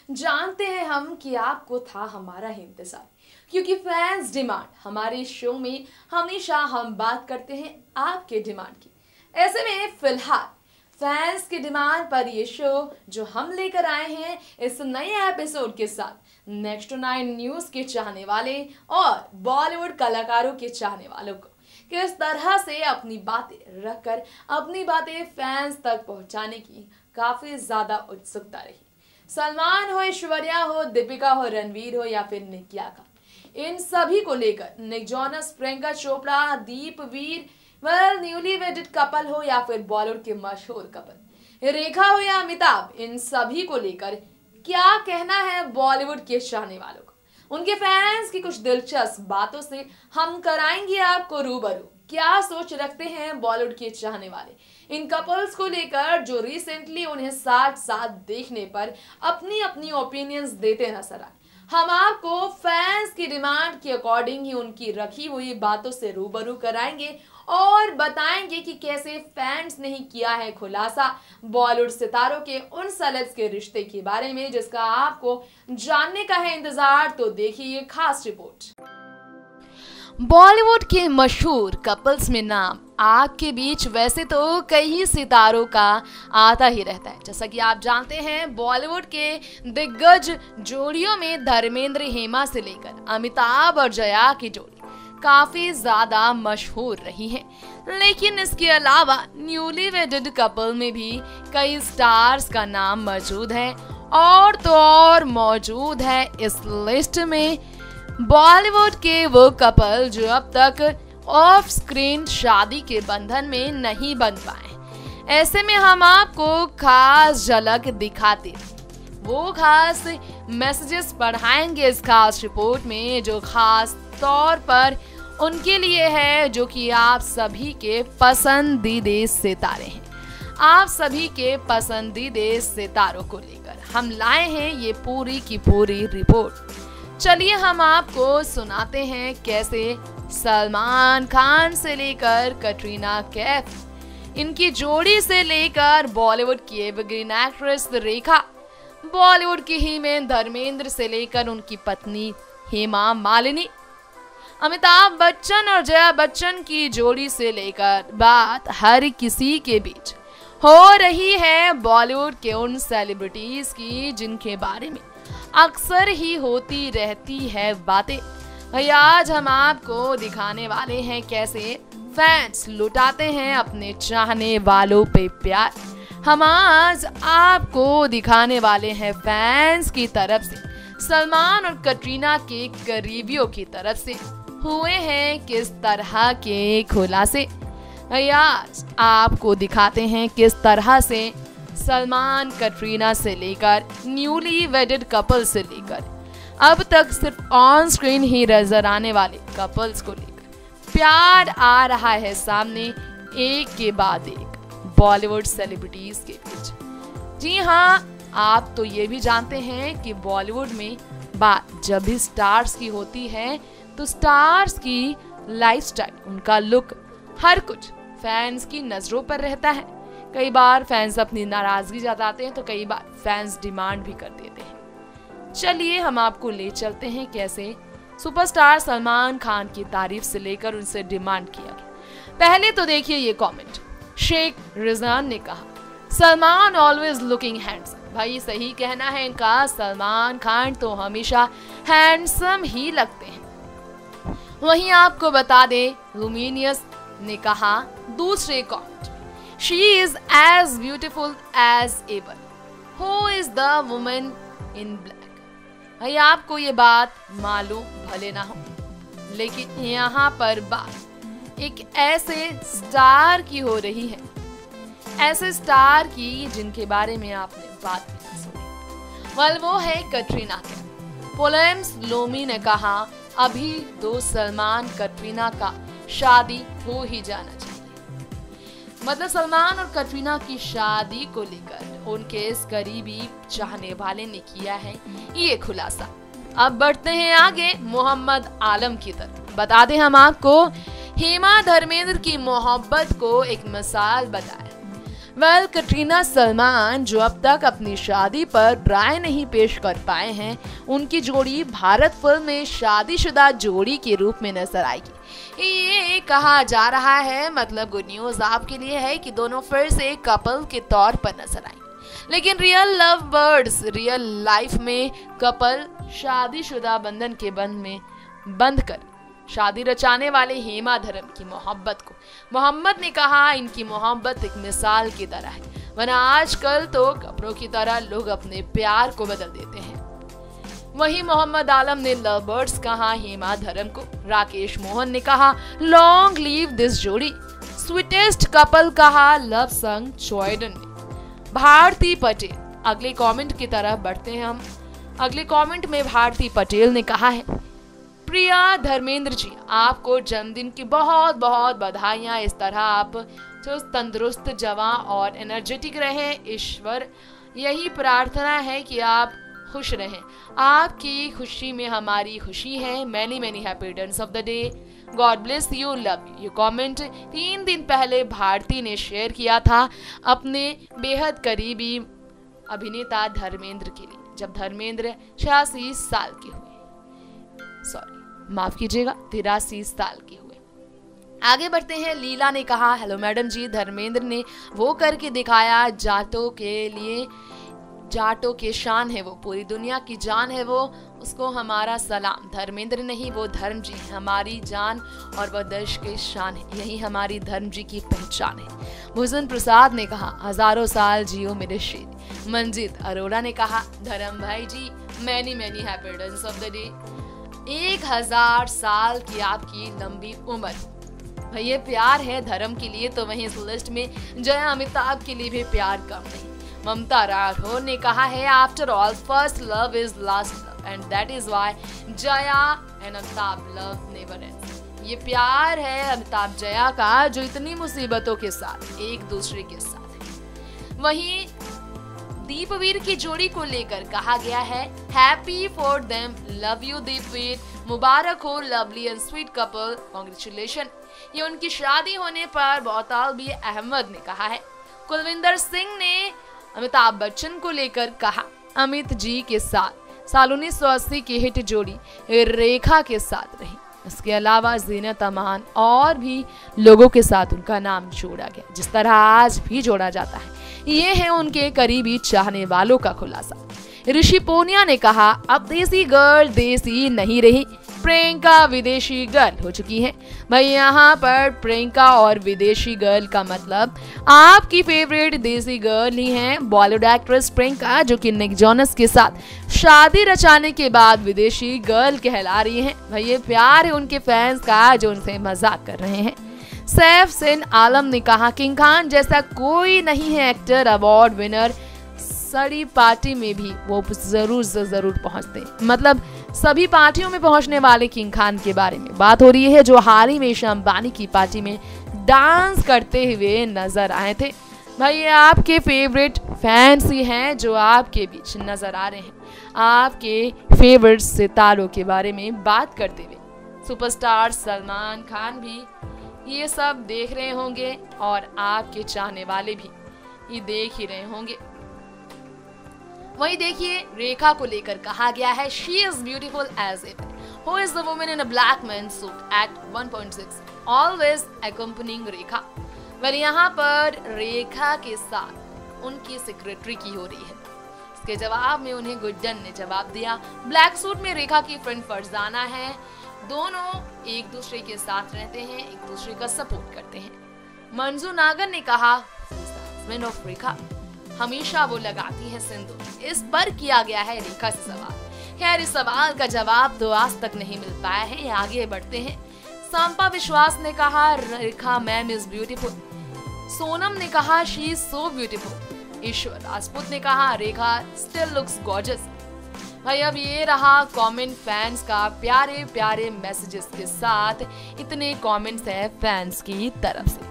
जानते हैं हम कि आपको था हमारा इंतजार, क्योंकि फैंस डिमांड हमारे शो में हमेशा हम बात करते हैं आपके डिमांड की। ऐसे में फिलहाल फैंस की डिमांड पर ये शो जो हम लेकर आए हैं इस नए एपिसोड के साथ नेक्स्ट 9 न्यूज के चाहने वाले और बॉलीवुड कलाकारों के चाहने वालों को किस तरह से अपनी बातें रखकर अपनी बातें फैंस तक पहुंचाने की काफी ज्यादा उत्सुकता रही। सलमान हो, ऐश्वर्या हो, दीपिका हो, रणवीर हो या फिर निकिया का, इन सभी को लेकर निक जोनस, प्रियंका चोपड़ा, दीप वीर, न्यूली वेडेड कपल हो या फिर बॉलीवुड के मशहूर कपल रेखा हो या अमिताभ, इन सभी को लेकर क्या कहना है बॉलीवुड के चाहने वालों को। उनके फैंस की कुछ दिलचस्प बातों से हम कराएंगे आपको रूबरू। क्या सोच रखते हैं बॉलीवुड के चाहने वाले इन कपल्स को लेकर जो रिसेंटली उन्हें साथ साथ देखने पर अपनी अपनी ओपिनियंस देते नजर आए। हम आपको फैंस की डिमांड के अकॉर्डिंग ही उनकी रखी हुई बातों से रूबरू कराएंगे और बताएंगे कि कैसे फैंस ने ही किया है खुलासा बॉलीवुड सितारों के उन सेलेब्स के रिश्ते के बारे में, जिसका आपको जानने का है इंतजार। तो देखिए ये खास रिपोर्ट। बॉलीवुड के मशहूर कपल्स में नाम आग के बीच वैसे तो कई सितारों का आता ही रहता है। जैसा कि आप जानते हैं बॉलीवुड के दिग्गज जोड़ियों में धर्मेंद्र हेमा से लेकर अमिताभ और जया की जोड़ी काफी ज्यादा मशहूर रही है, लेकिन इसके अलावा न्यूली वेडेड कपल में भी कई स्टार्स का नाम मौजूद है। और तो और मौजूद है इस लिस्ट में बॉलीवुड के वो कपल जो अब तक ऑफ स्क्रीन शादी के बंधन में नहीं बन पाए। ऐसे में हम आपको खास झलक दिखाते वो खास मैसेजेस पढ़ाएंगे इस खास रिपोर्ट में, जो खास तौर पर उनके लिए है, जो कि आप सभी के पसंदीदा सितारे हैं। आप सभी के पसंदीदा सितारों को लेकर हम लाए हैं ये पूरी की पूरी रिपोर्ट। चलिए हम आपको सुनाते हैं कैसे सलमान खान से लेकर कटरीना कैफ, इनकी जोड़ी से लेकर बॉलीवुड की एवरग्रीन एक्ट्रेस रेखा, बॉलीवुड की हीरोइन धर्मेंद्र से लेकर उनकी पत्नी हेमा मालिनी, अमिताभ बच्चन और जया बच्चन की जोड़ी से लेकर बात हर किसी के बीच हो रही है बॉलीवुड के उन सेलिब्रिटीज की जिनके बारे में अक्सर ही होती रहती है बातें। आज हम आपको दिखाने वाले हैं कैसे फैंस लुटाते हैं अपने चाहने वालों पे प्यार। हम आज आपको दिखाने वाले हैं फैंस की तरफ से सलमान और कटरीना के करीबियों की तरफ से हुए हैं किस तरह के खुलासे। आज आपको दिखाते हैं किस तरह से सलमान कटरीना से लेकर न्यूली वेडेड कपल से लेकर अब तक सिर्फ ऑन स्क्रीन ही नजर आने वाले कपल्स को लेकर प्यार आ रहा है सामने एक के बाद एक बॉलीवुड सेलिब्रिटीज के बीच। जी हाँ, आप तो ये भी जानते हैं कि बॉलीवुड में बात जब भी स्टार्स की होती है तो स्टार्स की लाइफस्टाइल, उनका लुक, हर कुछ फैंस की नजरों पर रहता है। कई बार फैंस अपनी नाराजगी जताते हैं तो कई बार फैंस डिमांड भी कर देते हैं। चलिए हम आपको ले चलते हैं कैसे सुपरस्टार सलमान खान की तारीफ से लेकर उनसे डिमांड किया गया। पहले तो देखिए ये कमेंट, शेख रिजवान ने कहा सलमान ऑलवेज लुकिंग हैंडसम। भाई सही कहना है इनका, सलमान खान तो हमेशा हैंडसम ही लगते हैं। वहीं आपको बता दें लुमिनियस ने कहा दूसरे comment, she is as beautiful as ever, who is the woman in black. भाई आपको ये बात मालूम भले ना हो, लेकिन यहाँ पर बात एक ऐसे स्टार की हो रही है, ऐसे स्टार की जिनके बारे में आपने बात नहीं सुनी। वो है कटरीना कैफ। पोलेम्स लोमी ने कहा अभी तो सलमान कटरीना का शादी हो ही जाना चाहिए। मतलब सलमान और कटरीना की शादी को लेकर उनके इस करीबी चाहने वाले ने किया है ये खुलासा। अब बढ़ते हैं आगे मोहम्मद आलम की तरफ। बता दें हम आपको हेमा धर्मेंद्र की मोहब्बत को एक मिसाल बताया। वेल कटरीना सलमान जो अब तक अपनी शादी पर राय नहीं पेश कर पाए हैं, उनकी जोड़ी भारत फिल्म में शादीशुदा जोड़ी के रूप में नजर आएगी। ये कहा जा रहा है, मतलब गुड न्यूज आपके लिए है कि दोनों फिर से कपल के तौर पर नजर आएंगे। लेकिन real love birds, real life में कपल शादीशुदा बंधन के बंध में बंध कर शादी रचाने वाले हेमा धर्म की मोहब्बत को मोहम्मद ने कहा, इनकी मोहब्बत एक मिसाल की तरह है, वरना आजकल तो कपड़ों की तरह लोग अपने प्यार को बदल देते हैं। वहीं मोहम्मद आलम ने लव बर्ड्स कहा हेमा धर्म को। राकेश मोहन ने कहा लॉन्ग लीव दिस जोड़ी। स्वीटेस्ट कपल कहा लव संग चॉयडन ने। भारती पटेल, अगले कमेंट की तरफ बढ़ते हैं हम। अगले कमेंट में भारती पटेल ने कहा है, प्रिया धर्मेंद्र जी, आपको जन्मदिन की बहुत बहुत बधाइयाँ। इस तरह आप चुस्त तंदुरुस्त, जवां और एनर्जेटिक रहें। ईश्वर यही प्रार्थना है कि आप खुश रहें। आपकी खुशी में हमारी खुशी है। Many many happy returns of the day. God bless you, love you. ये कमेंट 3 दिन पहले भारती ने शेयर किया था अपने बेहद करीबी अभिनेता धर्मेंद्र के लिए, जब धर्मेंद्र 86 साल के हुए। माफ कीजिएगा, 83 साल के हुए। आगे बढ़ते हैं। लीला ने कहा हेलो मैडम जी, धर्मेंद्र ने वो करके दिखाया, जाटों के लिए जाटों के शान है वो, पूरी दुनिया की जान है वो, उसको हमारा सलाम। धर्मेंद्र नहीं, वो धर्म जी हमारी जान और वह देश के शान है, यही हमारी धर्म जी की पहचान है। भूषण प्रसाद ने कहा हजारों साल जियो मेरे शेर। मंजीत अरोड़ा ने कहा धर्म भाई जी many many happy returns of the day. 1000 साल की आपकी लंबी उम्र। भाई ये प्यार है धर्म के लिए, तो वहीं इस लिस्ट में जया अमिताभ के लिए भी प्यार कम नहीं। ममता राठौर ने कहा है after all first love is last love and that is why Jaya and Amitabh love never ends. ये प्यार है अमिताभ जया का जो इतनी मुसीबतों के साथ एक दूसरे के साथ है। वहीं दीपवीर की जोड़ी को लेकर कहा गया है happy for them, love you Deepveer, मुबारक हो lovely and sweet couple, congratulation. ये उनकी शादी होने पर बौतालबी अहमद ने कहा है। कुलविंदर सिंह ने अमिताभ बच्चन को लेकर कहा अमित जी के साथ साल 1980 की हिट जोड़ी रेखा के साथ रही। इसके अलावा जीनत अमान और भी लोगों के साथ उनका नाम जोड़ा गया, जिस तरह आज भी जोड़ा जाता है। ये है उनके करीबी चाहने वालों का खुलासा। ऋषि पूनिया ने कहा अब देसी गर्ल देसी नहीं रही, प्रियंका विदेशी गर्ल हो चुकी है। भाई यहाँ पर प्रियंका और विदेशी गर्ल का मतलब आपकी फेवरेट देसी गर्ल ही है बॉलीवुड एक्ट्रेस प्रियंका, जो कि निक जोनस के साथ शादी रचाने के बाद विदेशी गर्ल कहला रही हैं। भाई ये प्यार है उनके फैंस का जो उनसे मजाक कर रहे हैं। सैफ सिन आलम ने कहा किंग खान जैसा कोई नहीं है एक्टर, अवार्ड विनर, सड़ी पार्टी में भी वो जरूर पहुंचते हैं। मतलब सभी पार्टियों में पहुंचने वाले किंग खान के बारे में बात हो रही है, जो हाल ही में ईशा अंबानी की पार्टी में डांस करते हुए नजर आए थे। भाई ये आपके फेवरेट फैंस ही हैं जो आपके बीच नजर आ रहे हैं, आपके फेवरेट सितारों के बारे में बात करते हुए। सुपरस्टार सलमान खान भी ये सब देख रहे होंगे और आपके चाहने वाले भी ये देख ही रहे होंगे। वहीं देखिए रेखा को लेकर कहा गया है she is beautiful as it, who is the woman in a black man suit at 1.6 always accompanying Rekha. वह यहाँ पर रेखा के साथ उनकी सेक्रेटरी की हो रही है। इसके जवाब में उन्हें गुड्डन ने जवाब दिया। ब्लैक सूट में रेखा की फ्रेंड फरजाना है, दोनों एक दूसरे के साथ रहते हैं, एक दूसरे का सपोर्ट करते हैं। मंजू नागर ने कहा हस्बैंड ऑफ रेखा, हमेशा वो लगाती है सिंदूर। इस पर किया गया है रेखा से सवाल। खैर इस सवाल का जवाब तो आज तक नहीं मिल पाया है। आगे बढ़ते हैं। सांपा विश्वास ने कहा रेखा मैम इज ब्यूटीफुल। सोनम ने कहा शी इज सो ब्यूटीफुल। ईश्वर राजपूत ने कहा रेखा स्टिल लुक्स गॉर्जियस। भाई अब ये रहा कमेंट फैंस का प्यारे प्यारे मैसेजेस के साथ। इतने कमेंट्स हैं फैंस की तरफ से।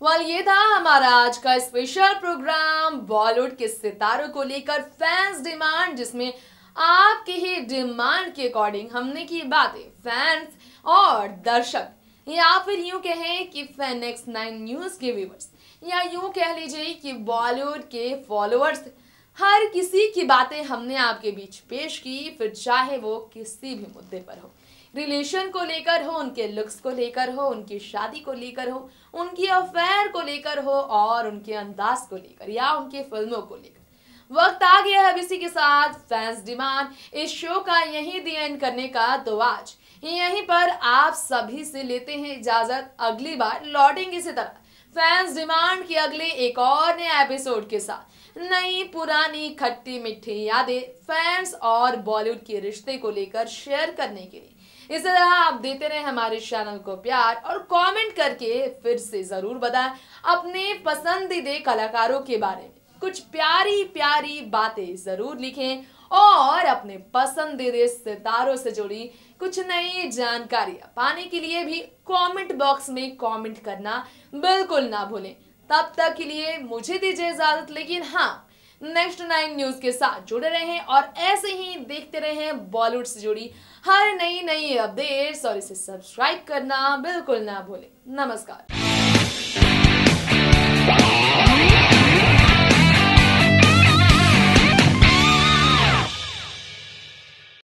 वाल ये था हमारा आज का स्पेशल प्रोग्राम बॉलीवुड के सितारों को लेकर फैंस डिमांड, जिसमें आपके ही डिमांड के अकॉर्डिंग हमने की बातें फैंस और दर्शक या फिर यूं कहें कि नेक्स्ट 9 न्यूज के व्यूवर्स, या यूं कह लीजिए कि बॉलीवुड के फॉलोअर्स, हर किसी की बातें हमने आपके बीच पेश की, फिर चाहे वो किसी भी मुद्दे पर हो, रिलेशन को लेकर हो, उनके लुक्स को लेकर हो, उनकी शादी को लेकर हो, उनकी अफेयर को लेकर हो, और उनके अंदाज को लेकर या उनकी फिल्मों को लेकर। वक्त आ गया है अब इसी के साथ फैंस डिमांड इस शो का यहीं दी एंड करने का, तो आज यहीं पर आप सभी से लेते हैं इजाजत। अगली बार लौटेंगे इसी तरह फैंस डिमांड के अगले एक और नए एपिसोड के साथ, नई पुरानी खट्टी मीठी यादें फैंस और बॉलीवुड के रिश्ते को लेकर शेयर करने के लिए। इस तरह आप देते रहे हमारे चैनल को प्यार और कमेंट करके फिर से जरूर बताएं अपने पसंदीदा कलाकारों के बारे में, कुछ प्यारी प्यारी बातें जरूर लिखें, और अपने पसंदीदा सितारों से जुड़ी कुछ नई जानकारियां पाने के लिए भी कमेंट बॉक्स में कमेंट करना बिल्कुल ना भूलें। तब तक के लिए मुझे दीजिए इजाजत, लेकिन हाँ, नेक्स्ट 9 न्यूज के साथ जुड़े रहें और ऐसे ही देखते रहें बॉलीवुड से जुड़ी हर नई अपडेट्स, और इसे सब्सक्राइब करना बिल्कुल ना भूलें। नमस्कार।